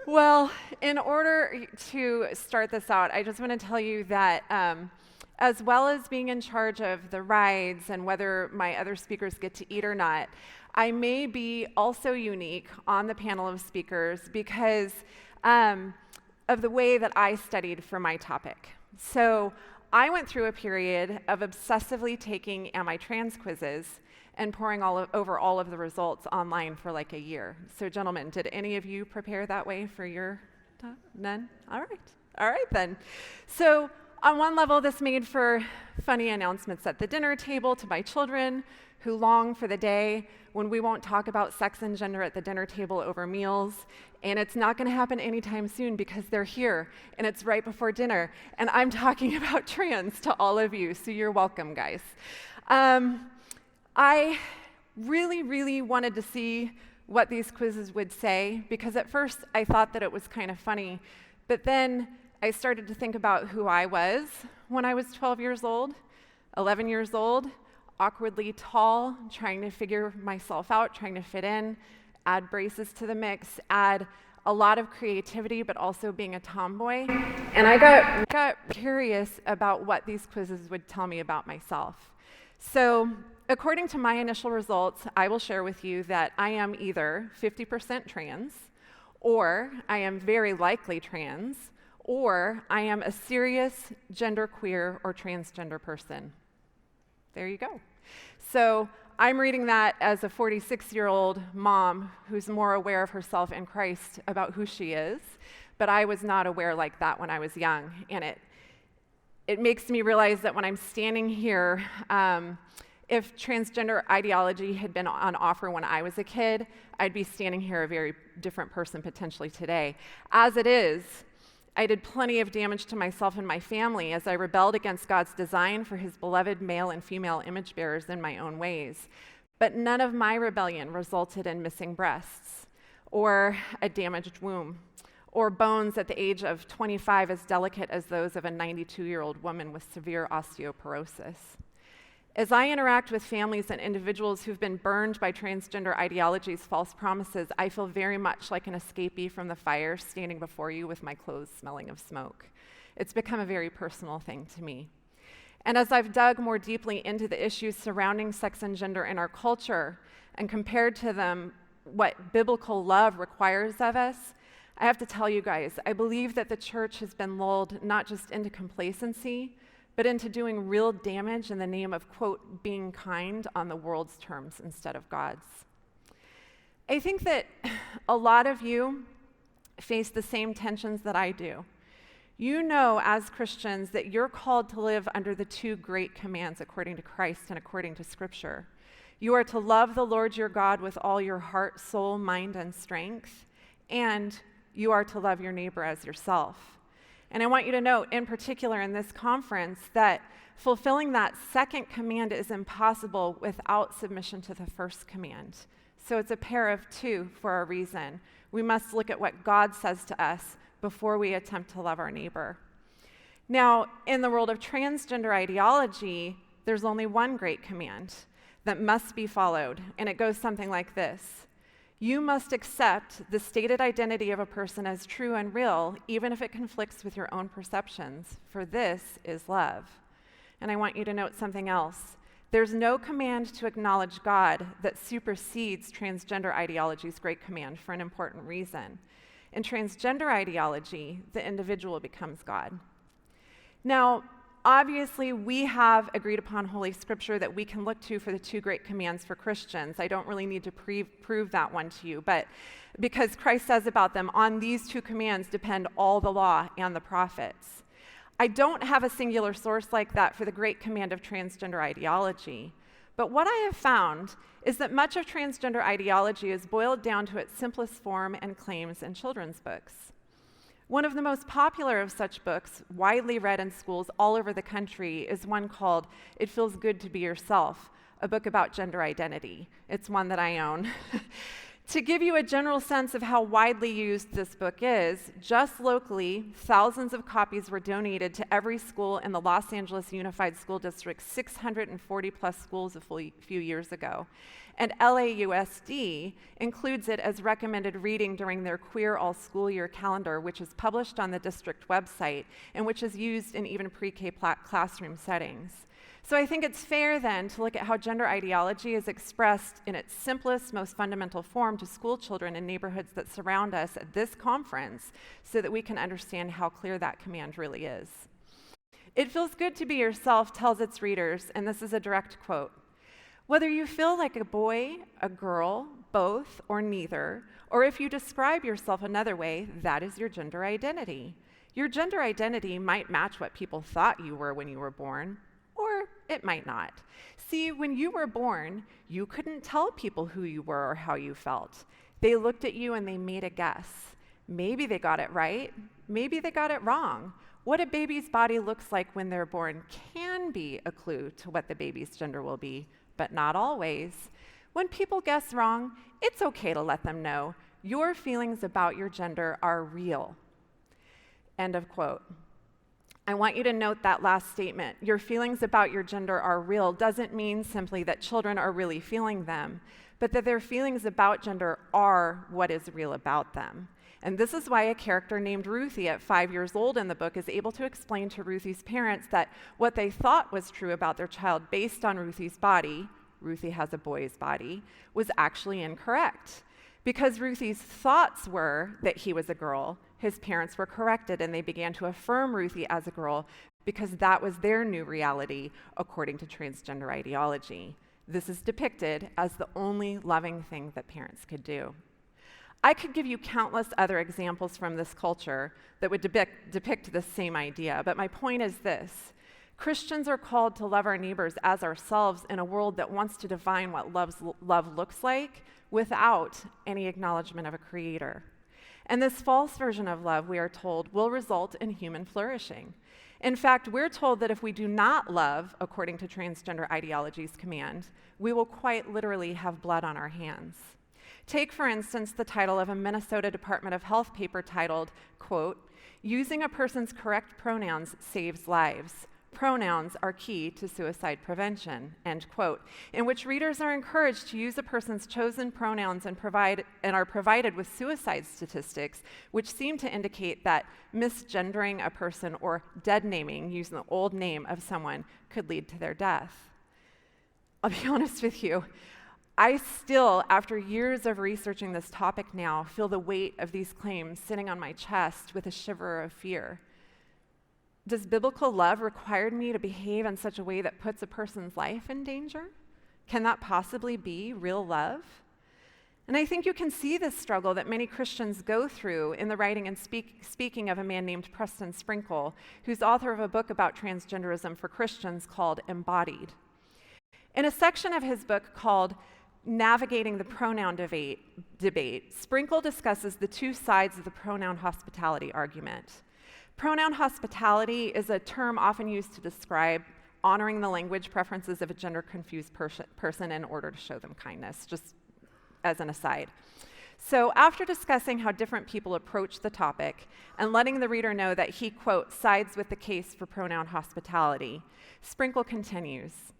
Well, in order to start this out, I just want to tell you that as well as being in charge of the rides and whether my other speakers get to eat or not, I may be also unique on the panel of speakers because of the way that I studied for my topic. So I went through a period of obsessively taking Am I Trans quizzes and poring over all of the results online for like a year. So gentlemen, did any of you prepare that way for your talk? None? All right then. So on one level, this made for funny announcements at the dinner table to my children who long for the day when we won't talk about sex and gender at the dinner table over meals. And it's not gonna happen anytime soon because they're here and it's right before dinner. And I'm talking about trans to all of you, so you're welcome, guys. I really wanted to see what these quizzes would say because at first I thought that it was kind of funny, but then I started to think about who I was when I was 12 years old, 11 years old, awkwardly tall, trying to figure myself out, trying to fit in, add braces to the mix, add a lot of creativity, but also being a tomboy. And I got curious about what these quizzes would tell me about myself. So according to my initial results, I will share with you that I am either 50% trans, or I am very likely trans, or I am a serious genderqueer or transgender person. There you go. So I'm reading that as a 46-year-old mom who's more aware of herself in Christ about who she is, but I was not aware like that when I was young, and it makes me realize that when I'm standing here, if transgender ideology had been on offer when I was a kid, I'd be standing here a very different person potentially today. As it is, I did plenty of damage to myself and my family as I rebelled against God's design for his beloved male and female image bearers in my own ways. But none of my rebellion resulted in missing breasts, or a damaged womb, or bones at the age of 25 as delicate as those of a 92-year-old woman with severe osteoporosis. As I interact with families and individuals who've been burned by transgender ideology's false promises, I feel very much like an escapee from the fire standing before you with my clothes smelling of smoke. It's become a very personal thing to me. And as I've dug more deeply into the issues surrounding sex and gender in our culture and compared to them what biblical love requires of us, I have to tell you guys, I believe that the church has been lulled not just into complacency, but into doing real damage in the name of, quote, being kind on the world's terms instead of God's. I think that a lot of you face the same tensions that I do. You know as Christians that you're called to live under the two great commands according to Christ and according to Scripture. You are to love the Lord your God with all your heart, soul, mind, and strength, and you are to love your neighbor as yourself. And I want you to note, in particular in this conference, that fulfilling that second command is impossible without submission to the first command. So it's a pair of two for a reason. We must look at what God says to us before we attempt to love our neighbor. Now, in the world of transgender ideology, there's only one great command that must be followed, and it goes something like this. You must accept the stated identity of a person as true and real, even if it conflicts with your own perceptions, for this is love. And I want you to note something else. There's no command to acknowledge God that supersedes transgender ideology's great command for an important reason. In transgender ideology, the individual becomes God. Now, obviously, we have agreed upon Holy Scripture that we can look to for the two great commands for Christians. I don't really need to prove that one to you, but because Christ says about them, on these two commands depend all the law and the prophets. I don't have a singular source like that for the great command of transgender ideology, but what I have found is that much of transgender ideology is boiled down to its simplest form and claims in children's books. One of the most popular of such books, widely read in schools all over the country, is one called It Feels Good to Be Yourself, a book about gender identity. It's one that I own. To give you a general sense of how widely used this book is, just locally, thousands of copies were donated to every school in the Los Angeles Unified School District's 640 plus schools a few years ago. And LAUSD includes it as recommended reading during their Queer All School Year calendar, which is published on the district website and which is used in even pre-K classroom settings. So I think it's fair then to look at how gender ideology is expressed in its simplest, most fundamental form to school children in neighborhoods that surround us at this conference so that we can understand how clear that command really is. It feels good to be yourself tells its readers, and this is a direct quote, "Whether you feel like a boy, a girl, both, or neither, or if you describe yourself another way, that is your gender identity. Your gender identity might match what people thought you were when you were born, or it might not. See, when you were born, you couldn't tell people who you were or how you felt. They looked at you and they made a guess. Maybe they got it right, maybe they got it wrong. What a baby's body looks like when they're born can be a clue to what the baby's gender will be, but not always. When people guess wrong, it's okay to let them know. Your feelings about your gender are real." End of quote. I want you to note that last statement. Your feelings about your gender are real doesn't mean simply that children are really feeling them, but that their feelings about gender are what is real about them. And this is why a character named Ruthie at 5 years old in the book is able to explain to Ruthie's parents that what they thought was true about their child based on Ruthie's body, Ruthie has a boy's body, was actually incorrect. Because Ruthie's thoughts were that he was a girl, his parents were corrected and they began to affirm Ruthie as a girl because that was their new reality according to transgender ideology. This is depicted as the only loving thing that parents could do. I could give you countless other examples from this culture that would depict this same idea, but my point is this. Christians are called to love our neighbors as ourselves in a world that wants to define what love looks like without any acknowledgement of a creator. And this false version of love, we are told, will result in human flourishing. In fact, we're told that if we do not love, according to transgender ideology's command, we will quite literally have blood on our hands. Take, for instance, the title of a Minnesota Department of Health paper titled, quote, "Using a person's correct pronouns saves lives. Pronouns are key to suicide prevention," end quote, in which readers are encouraged to use a person's chosen pronouns and are provided with suicide statistics, which seem to indicate that misgendering a person or dead naming, using the old name of someone, could lead to their death. I'll be honest with you, I still, after years of researching this topic now, feel the weight of these claims sitting on my chest with a shiver of fear. Does biblical love require me to behave in such a way that puts a person's life in danger? Can that possibly be real love? And I think you can see this struggle that many Christians go through in the writing and speaking of a man named Preston Sprinkle, who's author of a book about transgenderism for Christians called Embodied. In a section of his book called Navigating the Pronoun Debate, Sprinkle discusses the two sides of the pronoun hospitality argument. Pronoun hospitality is a term often used to describe honoring the language preferences of a gender-confused person in order to show them kindness, just as an aside. So after discussing how different people approach the topic and letting the reader know that he, quote, sides with the case for pronoun hospitality, Sprinkle continues,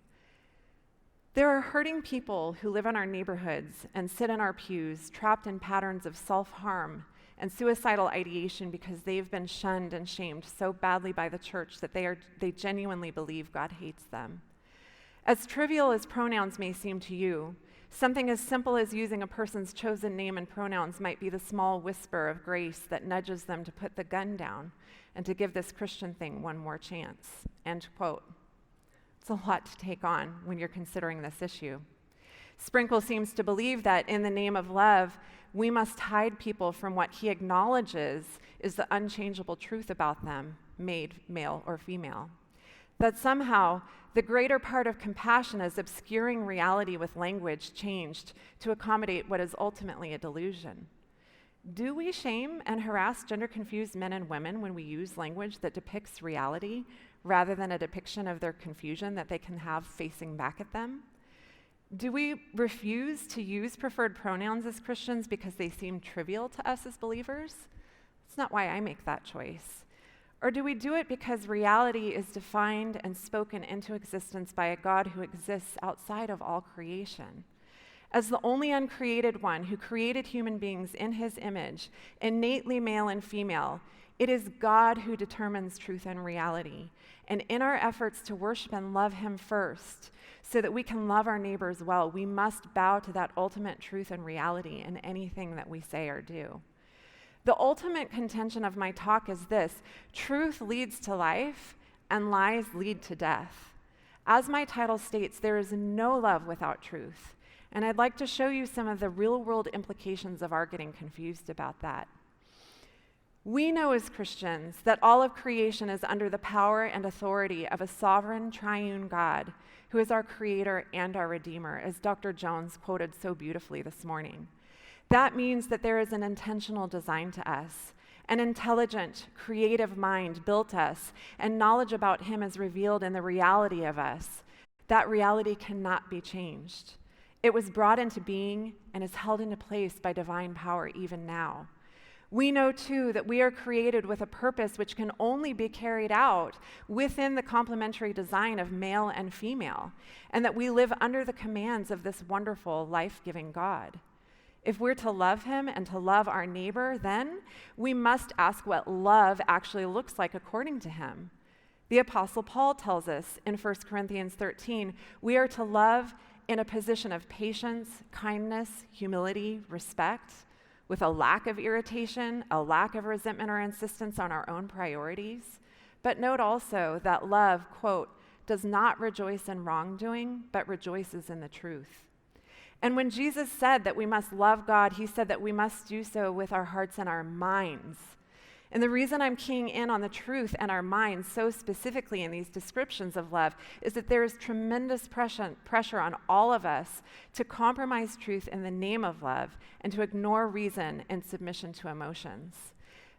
"There are hurting people who live in our neighborhoods and sit in our pews, trapped in patterns of self-harm and suicidal ideation because they've been shunned and shamed so badly by the church that they genuinely believe God hates them. As trivial as pronouns may seem to you, something as simple as using a person's chosen name and pronouns might be the small whisper of grace that nudges them to put the gun down and to give this Christian thing one more chance," end quote. It's a lot to take on when you're considering this issue. Sprinkle seems to believe that in the name of love, we must hide people from what he acknowledges is the unchangeable truth about them, made male or female. That somehow the greater part of compassion is obscuring reality with language changed to accommodate what is ultimately a delusion. Do we shame and harass gender-confused men and women when we use language that depicts reality rather than a depiction of their confusion that they can have facing back at them? Do we refuse to use preferred pronouns as Christians because they seem trivial to us as believers? That's not why I make that choice. Or do we do it because reality is defined and spoken into existence by a God who exists outside of all creation? As the only uncreated one who created human beings in his image, innately male and female, it is God who determines truth and reality. And in our efforts to worship and love him first, so that we can love our neighbors well, we must bow to that ultimate truth and reality in anything that we say or do. The ultimate contention of my talk is this: truth leads to life, and lies lead to death. As my title states, there is no love without truth. And I'd like to show you some of the real-world implications of our getting confused about that. We know as Christians that all of creation is under the power and authority of a sovereign, triune God who is our creator and our redeemer, as Dr. Jones quoted so beautifully this morning. That means that there is an intentional design to us. An intelligent, creative mind built us, and knowledge about him is revealed in the reality of us. That reality cannot be changed. It was brought into being and is held into place by divine power even now. We know, too, that we are created with a purpose which can only be carried out within the complementary design of male and female, and that we live under the commands of this wonderful, life-giving God. If we're to love him and to love our neighbor, then we must ask what love actually looks like according to him. The Apostle Paul tells us in 1 Corinthians 13, we are to love in a position of patience, kindness, humility, respect, with a lack of irritation, a lack of resentment or insistence on our own priorities. But note also that love, quote, does not rejoice in wrongdoing, but rejoices in the truth. And when Jesus said that we must love God, he said that we must do so with our hearts and our minds. And the reason I'm keying in on the truth and our minds so specifically in these descriptions of love is that there is tremendous pressure on all of us to compromise truth in the name of love and to ignore reason in submission to emotions.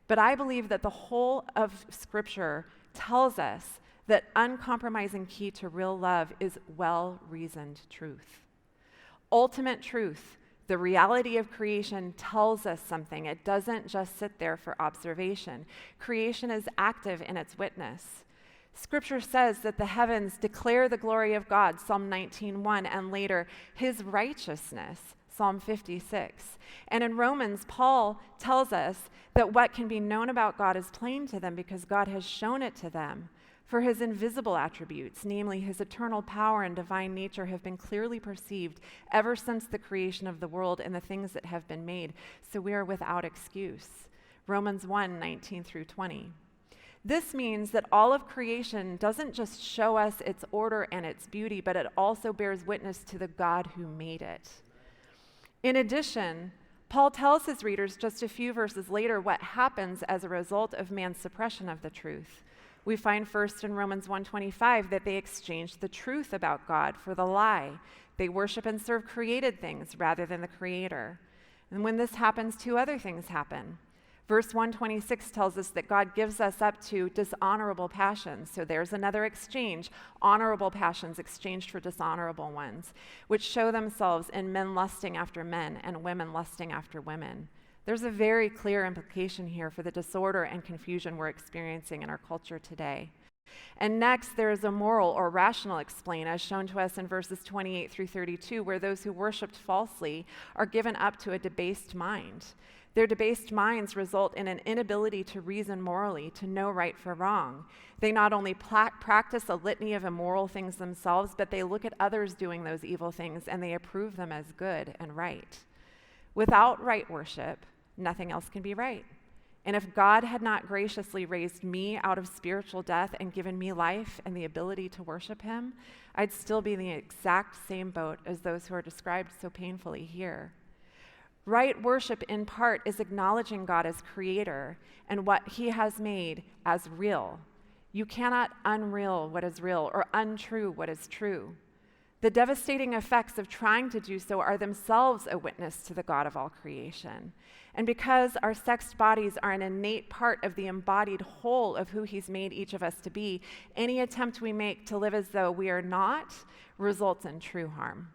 But I believe that the whole of Scripture tells us that uncompromising key to real love is well-reasoned truth. Ultimate truth, the reality of creation, tells us something. It doesn't just sit there for observation. Creation is active in its witness. Scripture says that the heavens declare the glory of God, Psalm 19:1, and later, his righteousness, Psalm 56. And in Romans, Paul tells us that what can be known about God is plain to them because God has shown it to them. For his invisible attributes, namely his eternal power and divine nature, have been clearly perceived ever since the creation of the world and the things that have been made, so we are without excuse. Romans 1:19 through 20. This means that all of creation doesn't just show us its order and its beauty, but it also bears witness to the God who made it. In addition, Paul tells his readers just a few verses later what happens as a result of man's suppression of the truth. We find first in Romans 1:25 that they exchanged the truth about God for the lie. They worship and serve created things rather than the Creator. And when this happens, two other things happen. Verse 126 tells us that God gives us up to dishonorable passions. So there's another exchange, honorable passions exchanged for dishonorable ones, which show themselves in men lusting after men and women lusting after women. There's a very clear implication here for the disorder and confusion we're experiencing in our culture today. And next, there is a moral or rational explain, as shown to us in verses 28 through 32, where those who worshiped falsely are given up to a debased mind. Their debased minds result in an inability to reason morally, to know right from wrong. They not only practice a litany of immoral things themselves, but they look at others doing those evil things and they approve them as good and right. Without right worship, nothing else can be right. And if God had not graciously raised me out of spiritual death and given me life and the ability to worship him, I'd still be in the exact same boat as those who are described so painfully here. Right worship, in part, is acknowledging God as creator and what he has made as real. You cannot unreal what is real or untrue what is true. The devastating effects of trying to do so are themselves a witness to the God of all creation. And because our sexed bodies are an innate part of the embodied whole of who he's made each of us to be, any attempt we make to live as though we are not results in true harm.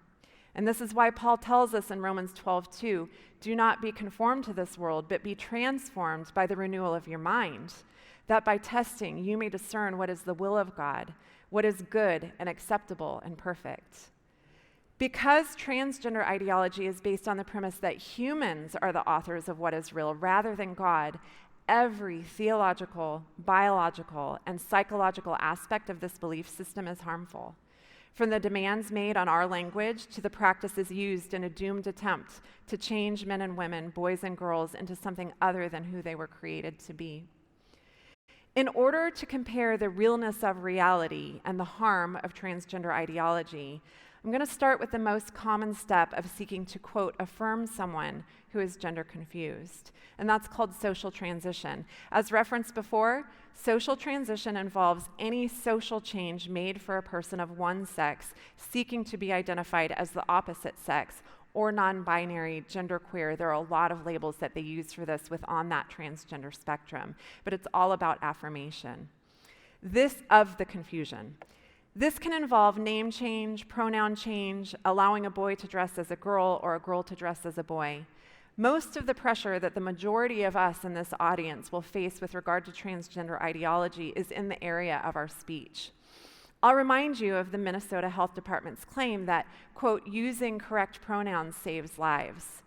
And this is why Paul tells us in Romans 12:2, do not be conformed to this world, but be transformed by the renewal of your mind, that by testing you may discern what is the will of God, what is good and acceptable and perfect. Because transgender ideology is based on the premise that humans are the authors of what is real rather than God, every theological, biological, and psychological aspect of this belief system is harmful. From the demands made on our language to the practices used in a doomed attempt to change men and women, boys and girls, into something other than who they were created to be. In order to compare the realness of reality and the harm of transgender ideology, I'm going to start with the most common step of seeking to, quote, affirm someone who is gender confused, and that's called social transition. As referenced before, social transition involves any social change made for a person of one sex seeking to be identified as the opposite sex or non-binary, genderqueer. There are a lot of labels that they use for this on that transgender spectrum, but it's all about affirmation. This of the confusion. This can involve name change, pronoun change, allowing a boy to dress as a girl or a girl to dress as a boy. Most of the pressure that the majority of us in this audience will face with regard to transgender ideology is in the area of our speech. I'll remind you of the Minnesota Health Department's claim that, quote, using correct pronouns saves lives.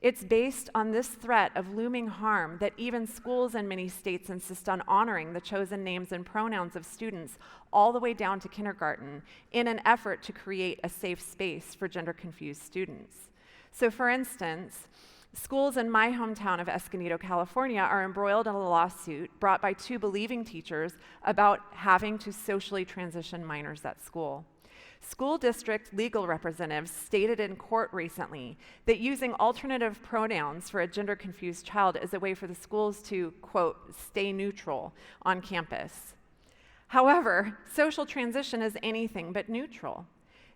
It's based on this threat of looming harm that even schools in many states insist on honoring the chosen names and pronouns of students all the way down to kindergarten in an effort to create a safe space for gender-confused students. So for instance, schools in my hometown of Escondido, California are embroiled in a lawsuit brought by two believing teachers about having to socially transition minors at school. School district legal representatives stated in court recently that using alternative pronouns for a gender-confused child is a way for the schools to, quote, stay neutral on campus. However, social transition is anything but neutral.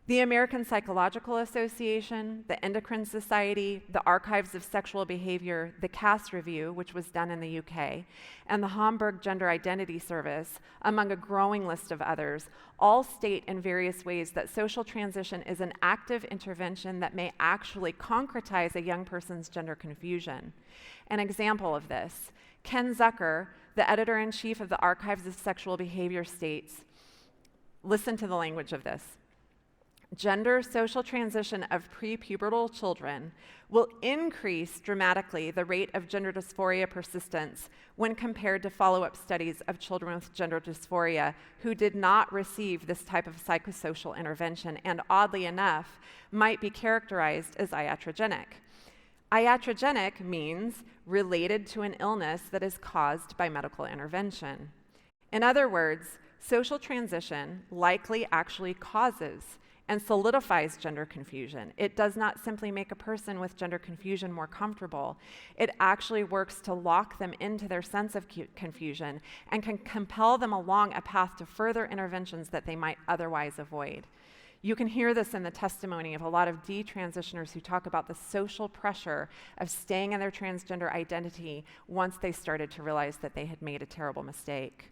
The American Psychological Association, the Endocrine Society, the Archives of Sexual Behavior, the Cass Review, which was done in the UK, and the Hamburg Gender Identity Service, among a growing list of others, all state in various ways that social transition is an active intervention that may actually concretize a young person's gender confusion. An example of this, Ken Zucker, the editor-in-chief of the Archives of Sexual Behavior, states, listen to the language of this. Gender social transition of prepubertal children will increase dramatically the rate of gender dysphoria persistence when compared to follow-up studies of children with gender dysphoria who did not receive this type of psychosocial intervention and, oddly enough, might be characterized as iatrogenic. Iatrogenic means related to an illness that is caused by medical intervention. In other words, social transition likely actually causes and solidifies gender confusion. It does not simply make a person with gender confusion more comfortable. It actually works to lock them into their sense of confusion and can compel them along a path to further interventions that they might otherwise avoid. You can hear this in the testimony of a lot of detransitioners who talk about the social pressure of staying in their transgender identity once they started to realize that they had made a terrible mistake.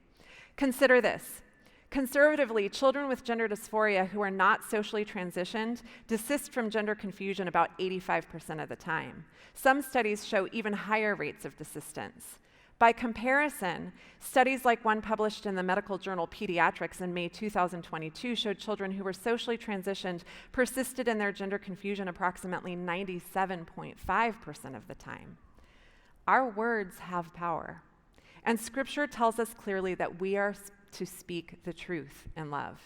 Consider this. Conservatively, children with gender dysphoria who are not socially transitioned desist from gender confusion about 85% of the time. Some studies show even higher rates of desistance. By comparison, studies like one published in the medical journal Pediatrics in May 2022 showed children who were socially transitioned persisted in their gender confusion approximately 97.5% of the time. Our words have power, and Scripture tells us clearly that we are to speak the truth in love.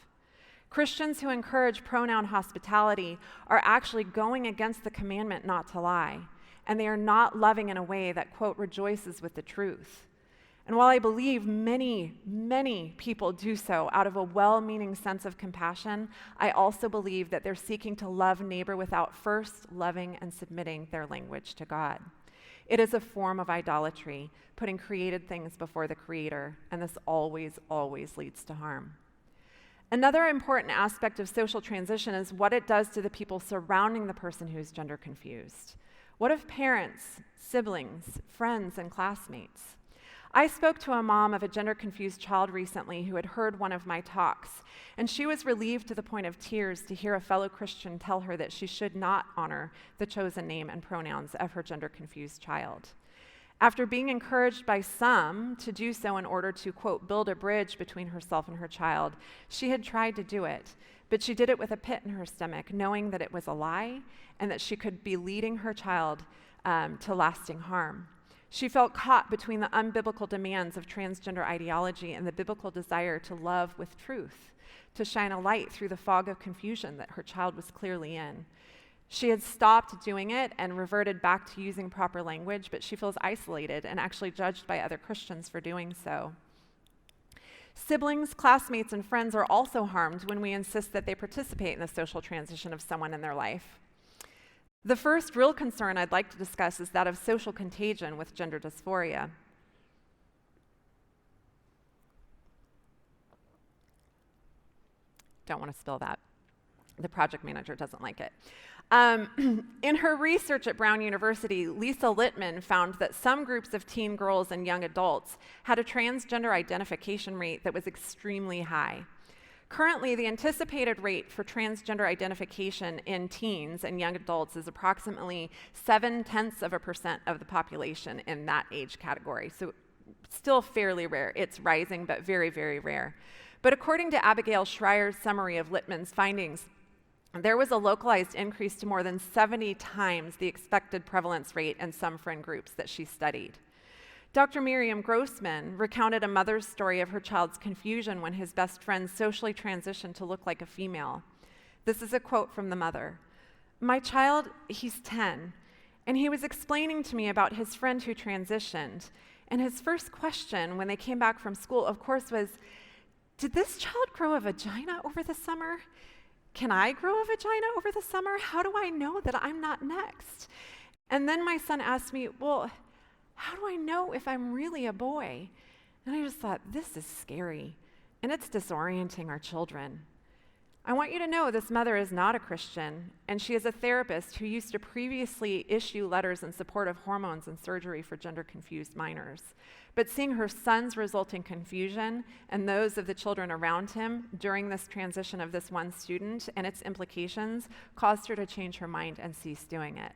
Christians who encourage pronoun hospitality are actually going against the commandment not to lie, and they are not loving in a way that, quote, rejoices with the truth. And while I believe many, many people do so out of a well-meaning sense of compassion, I also believe that they're seeking to love neighbor without first loving and submitting their language to God. It is a form of idolatry, putting created things before the Creator, and this always, always leads to harm. Another important aspect of social transition is what it does to the people surrounding the person who's gender confused. What of parents, siblings, friends, and classmates? I spoke to a mom of a gender-confused child recently who had heard one of my talks, and she was relieved to the point of tears to hear a fellow Christian tell her that she should not honor the chosen name and pronouns of her gender-confused child. After being encouraged by some to do so in order to, quote, build a bridge between herself and her child, she had tried to do it, but she did it with a pit in her stomach, knowing that it was a lie and that she could be leading her child to lasting harm. She felt caught between the unbiblical demands of transgender ideology and the biblical desire to love with truth, to shine a light through the fog of confusion that her child was clearly in. She had stopped doing it and reverted back to using proper language, but she feels isolated and actually judged by other Christians for doing so. Siblings, classmates, and friends are also harmed when we insist that they participate in the social transition of someone in their life. The first real concern I'd like to discuss is that of social contagion with gender dysphoria. Don't want to spill that. The project manager doesn't like it. In her research at Brown University, Lisa Littman found that some groups of teen girls and young adults had a transgender identification rate that was extremely high. Currently, the anticipated rate for transgender identification in teens and young adults is approximately 0.7% of the population in that age category. So still fairly rare. It's rising, but very, very rare. But according to Abigail Schreier's summary of Littman's findings, there was a localized increase to more than 70 times the expected prevalence rate in some friend groups that she studied. Dr. Miriam Grossman recounted a mother's story of her child's confusion when his best friend socially transitioned to look like a female. This is a quote from the mother. "My child, he's 10, and he was explaining to me about his friend who transitioned, and his first question when they came back from school, of course, was, 'Did this child grow a vagina over the summer? Can I grow a vagina over the summer? How do I know that I'm not next?' And then my son asked me, 'Well, how do I know if I'm really a boy?' And I just thought, this is scary, and it's disorienting our children." I want you to know this mother is not a Christian, and she is a therapist who used to previously issue letters in support of hormones and surgery for gender-confused minors. But seeing her son's resulting confusion and those of the children around him during this transition of this one student and its implications caused her to change her mind and cease doing it.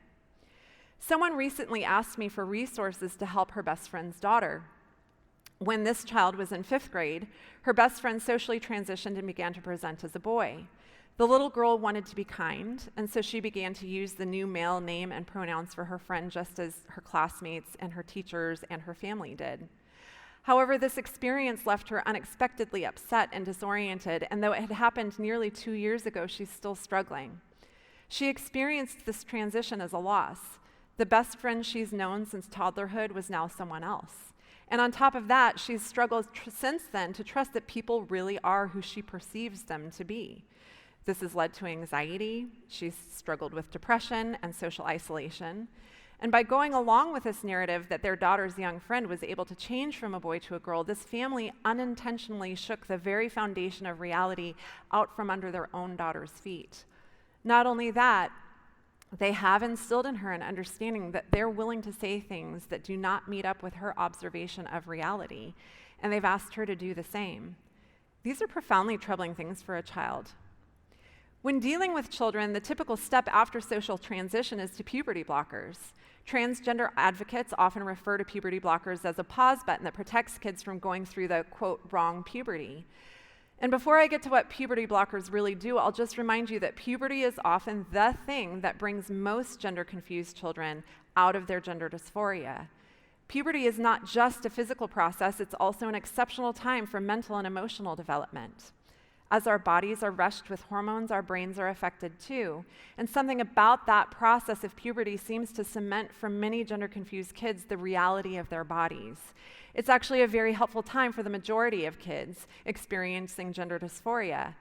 Someone recently asked me for resources to help her best friend's daughter. When this child was in 5th grade, her best friend socially transitioned and began to present as a boy. The little girl wanted to be kind, and so she began to use the new male name and pronouns for her friend just as her classmates and her teachers and her family did. However, this experience left her unexpectedly upset and disoriented, and though it had happened nearly 2 years ago, she's still struggling. She experienced this transition as a loss. The best friend she's known since toddlerhood was now someone else. And on top of that, she's struggled since then to trust that people really are who she perceives them to be. This has led to anxiety. She's struggled with depression and social isolation. And by going along with this narrative that their daughter's young friend was able to change from a boy to a girl, this family unintentionally shook the very foundation of reality out from under their own daughter's feet. Not only that, they have instilled in her an understanding that they're willing to say things that do not meet up with her observation of reality, and they've asked her to do the same. These are profoundly troubling things for a child. When dealing with children, the typical step after social transition is to puberty blockers. Transgender advocates often refer to puberty blockers as a pause button that protects kids from going through the, quote, wrong puberty. And before I get to what puberty blockers really do, I'll just remind you that puberty is often the thing that brings most gender-confused children out of their gender dysphoria. Puberty is not just a physical process, it's also an exceptional time for mental and emotional development. As our bodies are rushed with hormones, our brains are affected too. And something about that process of puberty seems to cement for many gender-confused kids the reality of their bodies. It's actually a very helpful time for the majority of kids experiencing gender dysphoria.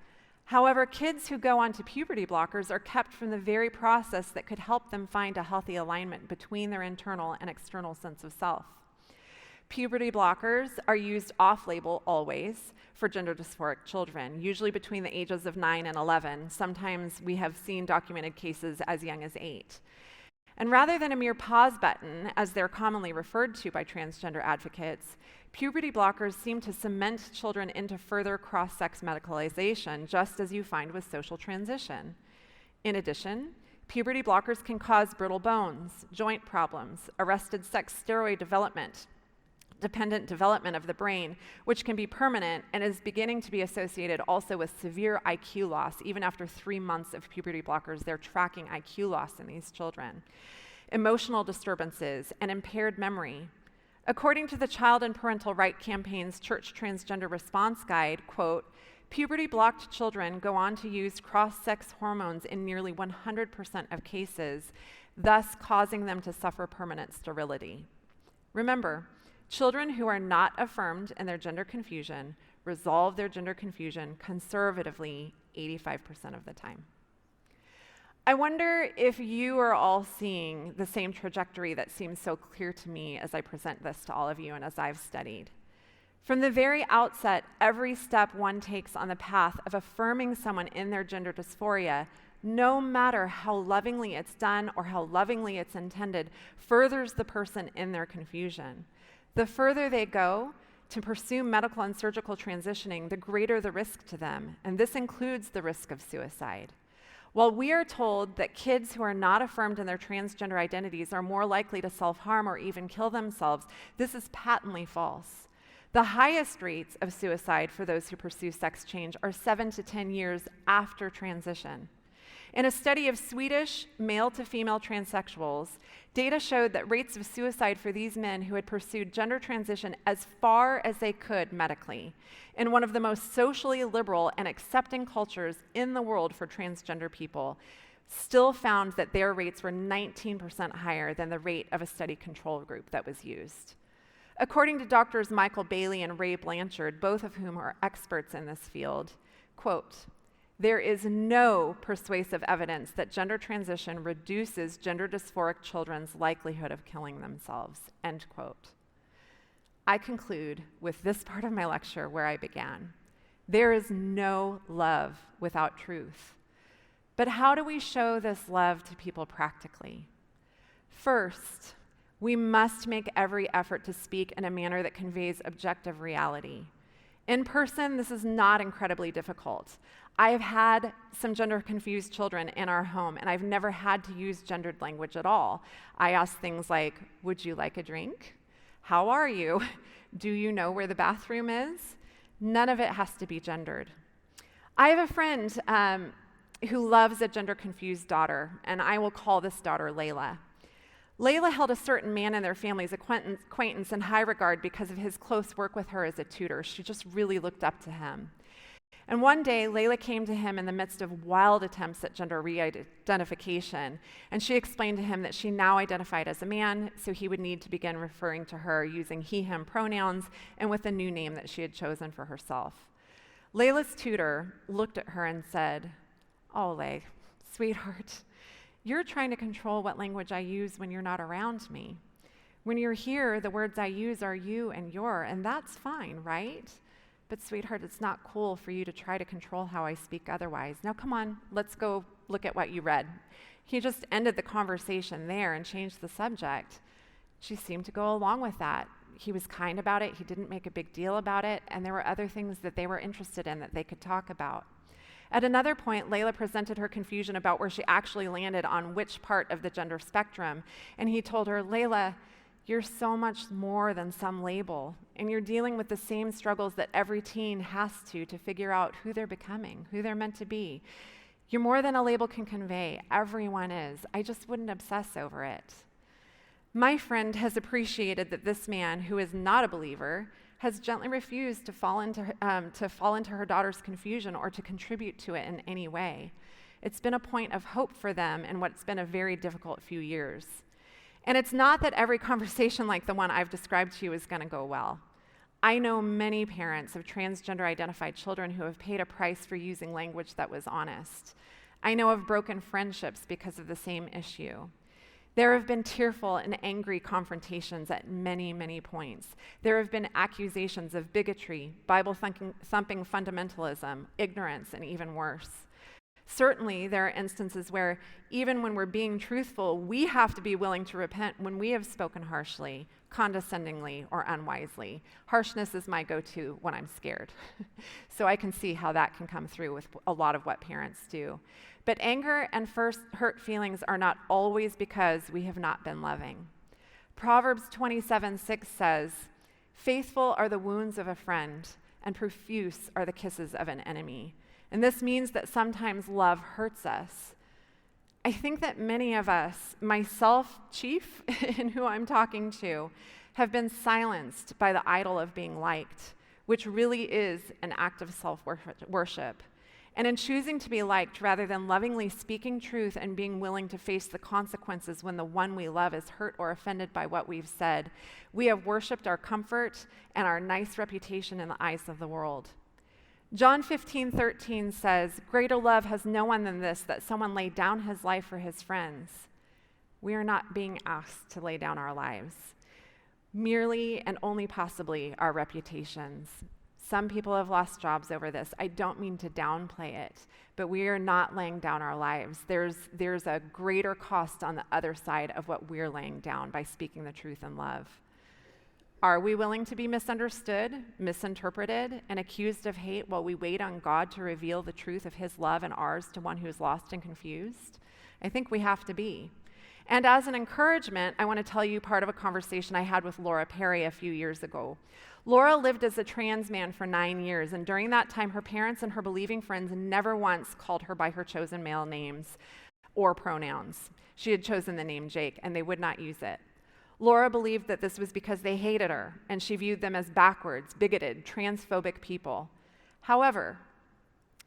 However, kids who go onto puberty blockers are kept from the very process that could help them find a healthy alignment between their internal and external sense of self. Puberty blockers are used off-label always for gender dysphoric children, usually between the ages of 9 and 11. Sometimes we have seen documented cases as young as 8. And rather than a mere pause button, as they're commonly referred to by transgender advocates, puberty blockers seem to cement children into further cross-sex medicalization, just as you find with social transition. In addition, puberty blockers can cause brittle bones, joint problems, arrested sex steroid development, dependent development of the brain, which can be permanent and is beginning to be associated also with severe IQ loss. Even after 3 months of puberty blockers, they're tracking IQ loss in these children. Emotional disturbances and impaired memory. According to the Child and Parental Right Campaign's Church Transgender Response Guide, quote, puberty-blocked children go on to use cross-sex hormones in nearly 100% of cases, thus causing them to suffer permanent sterility. Remember, children who are not affirmed in their gender confusion resolve their gender confusion conservatively 85% of the time. I wonder if you are all seeing the same trajectory that seems so clear to me as I present this to all of you and as I've studied. From the very outset, every step one takes on the path of affirming someone in their gender dysphoria, no matter how lovingly it's done or how lovingly it's intended, furthers the person in their confusion. The further they go to pursue medical and surgical transitioning, the greater the risk to them, and this includes the risk of suicide. While we are told that kids who are not affirmed in their transgender identities are more likely to self-harm or even kill themselves, this is patently false. The highest rates of suicide for those who pursue sex change are 7 to 10 years after transition. In a study of Swedish male-to-female transsexuals, data showed that rates of suicide for these men who had pursued gender transition as far as they could medically, in one of the most socially liberal and accepting cultures in the world for transgender people, still found that their rates were 19% higher than the rate of a study control group that was used. According to doctors Michael Bailey and Ray Blanchard, both of whom are experts in this field, quote, there is no persuasive evidence that gender transition reduces gender dysphoric children's likelihood of killing themselves, end quote. I conclude with this part of my lecture where I began. There is no love without truth. But how do we show this love to people practically? First, we must make every effort to speak in a manner that conveys objective reality. In person, this is not incredibly difficult. I have had some gender-confused children in our home, and I've never had to use gendered language at all. I ask things like, would you like a drink? How are you? Do you know where the bathroom is? None of it has to be gendered. I have a friend who loves a gender-confused daughter, and I will call this daughter Layla. Layla held a certain man in their family's acquaintance in high regard because of his close work with her as a tutor. She just really looked up to him. And one day, Layla came to him in the midst of wild attempts at gender re-identification, and she explained to him that she now identified as a man, so he would need to begin referring to her using he, him pronouns and with a new name that she had chosen for herself. Layla's tutor looked at her and said, "Oh, Lay, sweetheart, you're trying to control what language I use when you're not around me. When you're here, the words I use are you and your, and that's fine, right? But sweetheart, it's not cool for you to try to control how I speak otherwise. Now come on, let's go look at what you read." He just ended the conversation there and changed the subject. She seemed to go along with that. He was kind about it, he didn't make a big deal about it, and there were other things that they were interested in that they could talk about. At another point, Layla presented her confusion about where she actually landed on which part of the gender spectrum, and he told her, "Layla, you're so much more than some label, and you're dealing with the same struggles that every teen has to figure out who they're becoming, who they're meant to be. You're more than a label can convey. Everyone is. I just wouldn't obsess over it." My friend has appreciated that this man, who is not a believer, has gently refused to fall into her daughter's confusion or to contribute to it in any way. It's been a point of hope for them in what's been a very difficult few years. And it's not that every conversation like the one I've described to you is going to go well. I know many parents of transgender identified children who have paid a price for using language that was honest. I know of broken friendships because of the same issue. There have been tearful and angry confrontations at many, many points. There have been accusations of bigotry, Bible-thumping fundamentalism, ignorance, and even worse. Certainly, there are instances where, even when we're being truthful, we have to be willing to repent when we have spoken harshly, condescendingly, or unwisely. Harshness is my go-to when I'm scared. So I can see how that can come through with a lot of what parents do. But anger and first hurt feelings are not always because we have not been loving. Proverbs 27:6 says, "Faithful are the wounds of a friend, and profuse are the kisses of an enemy." And this means that sometimes love hurts us. I think that many of us, myself chief in who I'm talking to, have been silenced by the idol of being liked, which really is an act of self-worship. And in choosing to be liked rather than lovingly speaking truth and being willing to face the consequences when the one we love is hurt or offended by what we've said, we have worshiped our comfort and our nice reputation in the eyes of the world. John 15:13 says, "Greater love has no one than this, that someone lay down his life for his friends." We are not being asked to lay down our lives, merely and only possibly our reputations. Some people have lost jobs over this. I don't mean to downplay it, but we are not laying down our lives. There's a greater cost on the other side of what we're laying down by speaking the truth in love. Are we willing to be misunderstood, misinterpreted, and accused of hate while we wait on God to reveal the truth of his love and ours to one who is lost and confused? I think we have to be. And as an encouragement, I want to tell you part of a conversation I had with Laura Perry a few years ago. Laura lived as a trans man for 9 years, and during that time, her parents and her believing friends never once called her by her chosen male names or pronouns. She had chosen the name Jake, and they would not use it. Laura believed that this was because they hated her, and she viewed them as backwards, bigoted, transphobic people. However,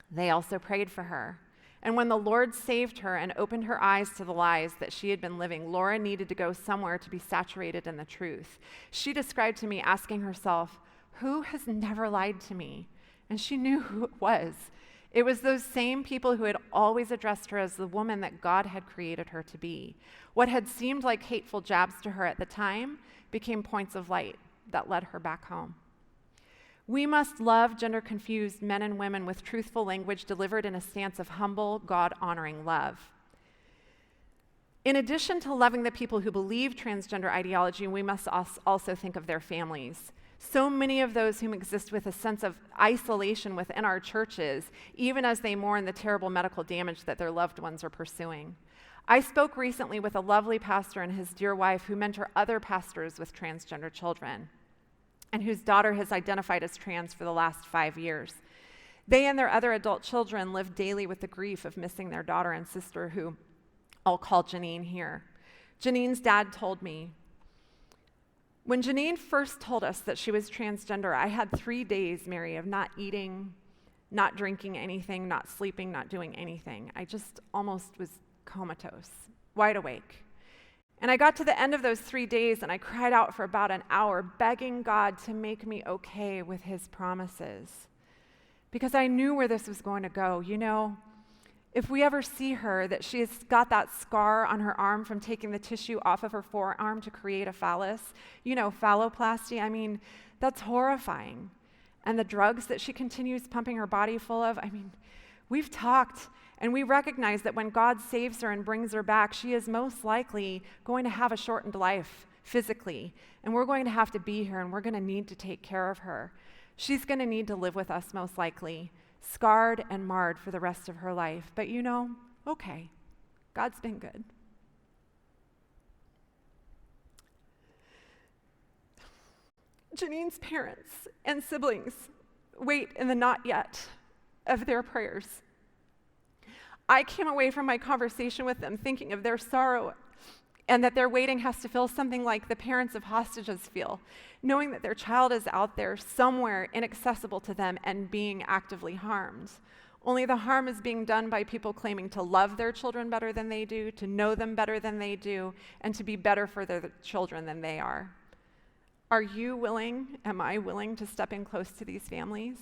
they also prayed for her. And when the Lord saved her and opened her eyes to the lies that she had been living, Laura needed to go somewhere to be saturated in the truth. She described to me asking herself, "Who has never lied to me?" And she knew who it was. It was those same people who had always addressed her as the woman that God had created her to be. What had seemed like hateful jabs to her at the time became points of light that led her back home. We must love gender-confused men and women with truthful language delivered in a stance of humble, God-honoring love. In addition to loving the people who believe transgender ideology, we must also think of their families. So many of those whom exist with a sense of isolation within our churches, even as they mourn the terrible medical damage that their loved ones are pursuing. I spoke recently with a lovely pastor and his dear wife who mentor other pastors with transgender children, and whose daughter has identified as trans for the last 5 years. They and their other adult children live daily with the grief of missing their daughter and sister, who I'll call Janine here. Janine's dad told me, "When Janine first told us that she was transgender, I had 3 days, Mary, of not eating, not drinking anything, not sleeping, not doing anything. I just almost was comatose, wide awake. And I got to the end of those 3 days and I cried out for about an hour, begging God to make me okay with his promises. Because I knew where this was going to go. You know, if we ever see her, that she has got that scar on her arm from taking the tissue off of her forearm to create a phallus, you know, phalloplasty, I mean, that's horrifying. And the drugs that she continues pumping her body full of, I mean, we've talked and we recognize that when God saves her and brings her back, she is most likely going to have a shortened life physically. And we're going to have to be here and we're going to need to take care of her. She's going to need to live with us most likely, scarred and marred for the rest of her life. But you know, okay, God's been good. Janine's parents and siblings wait in the not yet of their prayers. I came away from my conversation with them thinking of their sorrow and that their waiting has to feel something like the parents of hostages feel, knowing that their child is out there somewhere inaccessible to them and being actively harmed. Only the harm is being done by people claiming to love their children better than they do, to know them better than they do, and to be better for their children than they are. Are you willing, am I willing to step in close to these families,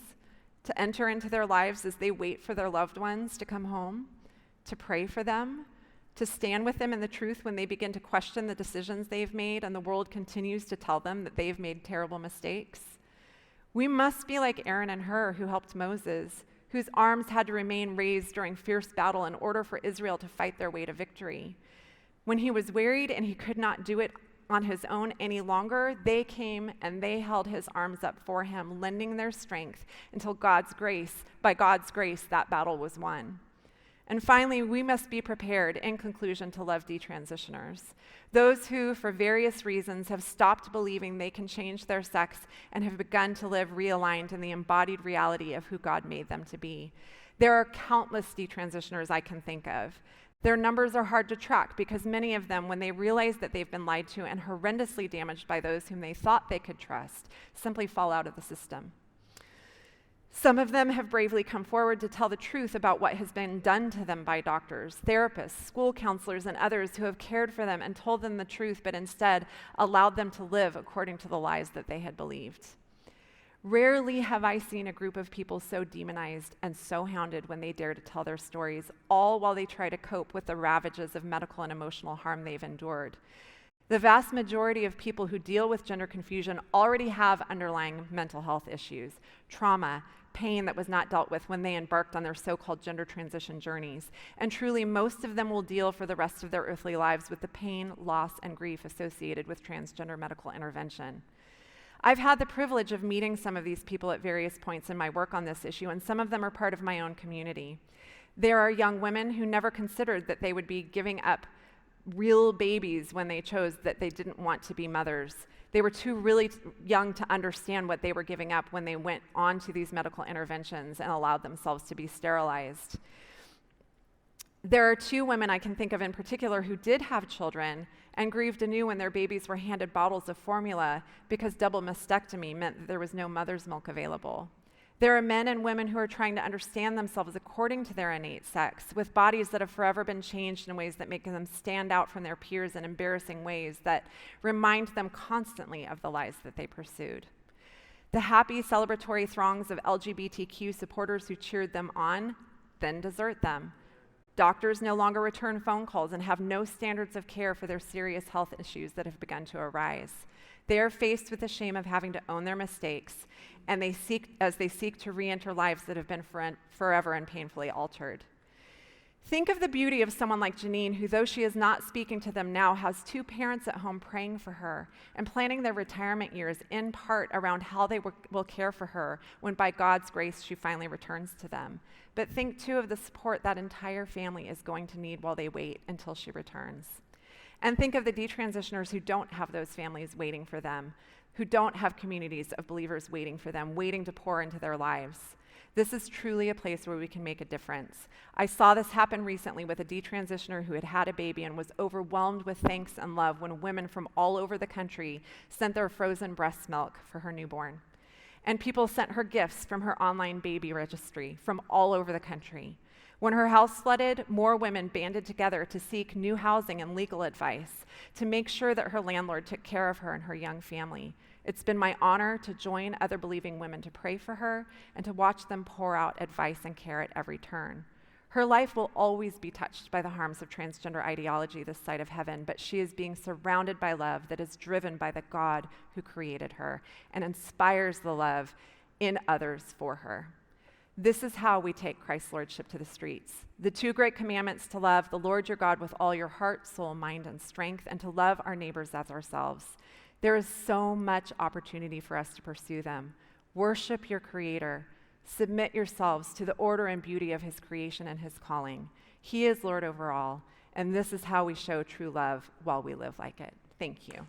to enter into their lives as they wait for their loved ones to come home, to pray for them, to stand with them in the truth when they begin to question the decisions they've made and the world continues to tell them that they've made terrible mistakes? We must be like Aaron and Hur, who helped Moses, whose arms had to remain raised during fierce battle in order for Israel to fight their way to victory. When he was wearied and he could not do it on his own any longer, they came and they held his arms up for him, lending their strength until by God's grace, that battle was won. And finally, we must be prepared, in conclusion, to love detransitioners. Those who, for various reasons, have stopped believing they can change their sex and have begun to live realigned in the embodied reality of who God made them to be. There are countless detransitioners I can think of. Their numbers are hard to track because many of them, when they realize that they've been lied to and horrendously damaged by those whom they thought they could trust, simply fall out of the system. Some of them have bravely come forward to tell the truth about what has been done to them by doctors, therapists, school counselors, and others who have cared for them and told them the truth, but instead allowed them to live according to the lies that they had believed. Rarely have I seen a group of people so demonized and so hounded when they dare to tell their stories, all while they try to cope with the ravages of medical and emotional harm they've endured. The vast majority of people who deal with gender confusion already have underlying mental health issues, trauma, pain that was not dealt with when they embarked on their so-called gender transition journeys. And truly, most of them will deal for the rest of their earthly lives with the pain, loss, and grief associated with transgender medical intervention. I've had the privilege of meeting some of these people at various points in my work on this issue, and some of them are part of my own community. There are young women who never considered that they would be giving up real babies when they chose that they didn't want to be mothers. They were too really young to understand what they were giving up when they went on to these medical interventions and allowed themselves to be sterilized. There are 2 women I can think of in particular who did have children and grieved anew when their babies were handed bottles of formula because double mastectomy meant that there was no mother's milk available. There are men and women who are trying to understand themselves according to their innate sex, with bodies that have forever been changed in ways that make them stand out from their peers in embarrassing ways that remind them constantly of the lies that they pursued. The happy, celebratory throngs of LGBTQ supporters who cheered them on then desert them. Doctors no longer return phone calls and have no standards of care for their serious health issues that have begun to arise. They are faced with the shame of having to own their mistakes, and they seek to re-enter lives that have been forever and painfully altered. Think of the beauty of someone like Janine, who, though she is not speaking to them now, has 2 parents at home praying for her and planning their retirement years in part around how they will care for her when, by God's grace, she finally returns to them. But think, too, of the support that entire family is going to need while they wait until she returns. And think of the detransitioners who don't have those families waiting for them, who don't have communities of believers waiting for them, waiting to pour into their lives. This is truly a place where we can make a difference. I saw this happen recently with a detransitioner who had had a baby and was overwhelmed with thanks and love when women from all over the country sent their frozen breast milk for her newborn. And people sent her gifts from her online baby registry from all over the country. When her house flooded, more women banded together to seek new housing and legal advice to make sure that her landlord took care of her and her young family. It's been my honor to join other believing women to pray for her and to watch them pour out advice and care at every turn. Her life will always be touched by the harms of transgender ideology this side of heaven, but she is being surrounded by love that is driven by the God who created her and inspires the love in others for her. This is how we take Christ's lordship to the streets. The 2 great commandments to love the Lord your God with all your heart, soul, mind, and strength, and to love our neighbors as ourselves. There is so much opportunity for us to pursue them. Worship your Creator. Submit yourselves to the order and beauty of his creation and his calling. He is Lord over all, and this is how we show true love while we live like it. Thank you.